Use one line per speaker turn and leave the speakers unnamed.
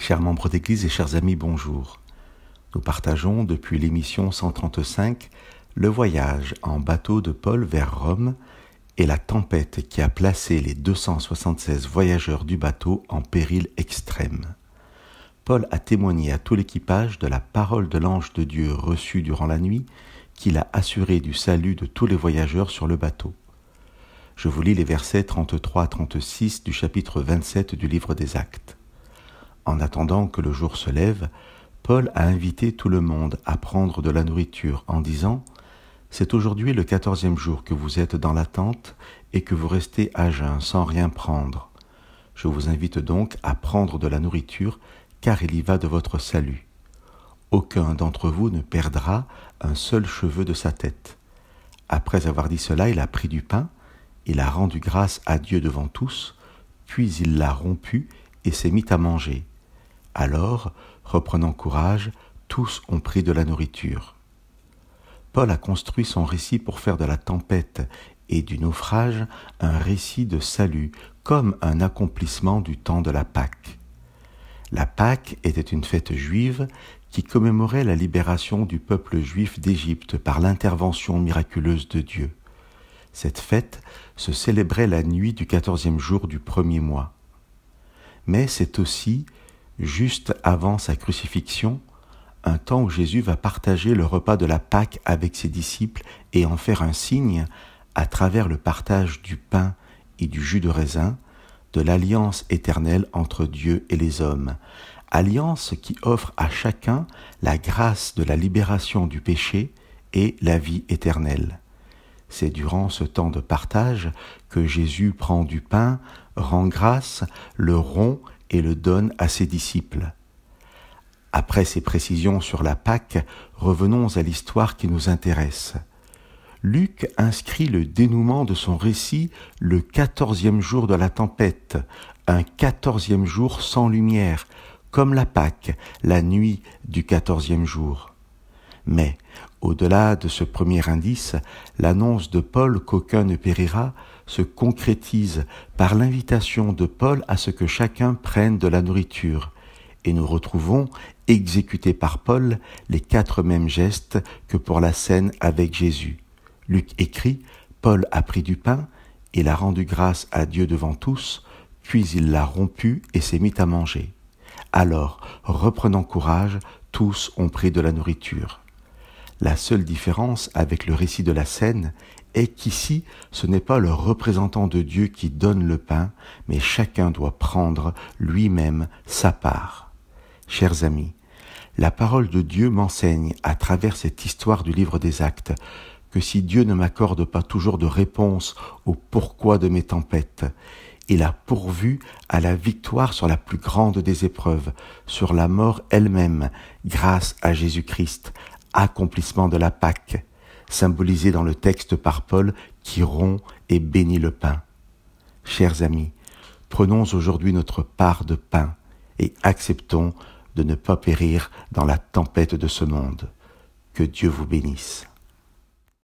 Chers membres d'Église et chers amis, bonjour. Nous partageons depuis l'émission 135 le voyage en bateau de Paul vers Rome et la tempête qui a placé les 276 voyageurs du bateau en péril extrême. Paul a témoigné à tout l'équipage de la parole de l'ange de Dieu reçue durant la nuit qui l'a assuré du salut de tous les voyageurs sur le bateau. Je vous lis les versets 33 à 36 du chapitre 27 du livre des Actes. En attendant que le jour se lève, Paul a invité tout le monde à prendre de la nourriture en disant « C'est aujourd'hui le 14e jour que vous êtes dans la tente et que vous restez à jeun sans rien prendre. Je vous invite donc à prendre de la nourriture car il y va de votre salut. Aucun d'entre vous ne perdra un seul cheveu de sa tête. » Après avoir dit cela, il a pris du pain, il a rendu grâce à Dieu devant tous, puis il l'a rompu et s'est mis à manger. Alors, reprenant courage, tous ont pris de la nourriture. Paul a construit son récit pour faire de la tempête et du naufrage un récit de salut, comme un accomplissement du temps de la Pâque. La Pâque était une fête juive qui commémorait la libération du peuple juif d'Égypte par l'intervention miraculeuse de Dieu. Cette fête se célébrait la nuit du 14e jour du premier mois. Mais c'est aussi, juste avant sa crucifixion, un temps où Jésus va partager le repas de la Pâque avec ses disciples et en faire un signe à travers le partage du pain et du jus de raisin, de l'alliance éternelle entre Dieu et les hommes, alliance qui offre à chacun la grâce de la libération du péché et la vie éternelle. C'est durant ce temps de partage que Jésus prend du pain, rend grâce, le rompt et le donne à ses disciples. Après ces précisions sur la Pâque, revenons à l'histoire qui nous intéresse. Luc inscrit le dénouement de son récit le 14e jour de la tempête, un 14e jour sans lumière, comme la Pâque, la nuit du 14e jour. Mais, au-delà de ce premier indice, l'annonce de Paul qu'aucun ne périra se concrétise par l'invitation de Paul à ce que chacun prenne de la nourriture. Et nous retrouvons, exécutés par Paul, les 4 mêmes gestes que pour la scène avec Jésus. Luc écrit « Paul a pris du pain, il a rendu grâce à Dieu devant tous, puis il l'a rompu et s'est mis à manger. Alors, reprenant courage, tous ont pris de la nourriture. » La seule différence avec le récit de la scène est qu'ici, ce n'est pas le représentant de Dieu qui donne le pain, mais chacun doit prendre lui-même sa part. Chers amis, la parole de Dieu m'enseigne à travers cette histoire du livre des Actes que si Dieu ne m'accorde pas toujours de réponse au pourquoi de mes tempêtes, il a pourvu à la victoire sur la plus grande des épreuves, sur la mort elle-même, grâce à Jésus-Christ, accomplissement de la Pâque, symbolisé dans le texte par Paul qui rompt et bénit le pain. Chers amis, prenons aujourd'hui notre part de pain et acceptons de ne pas périr dans la tempête de ce monde. Que Dieu vous bénisse.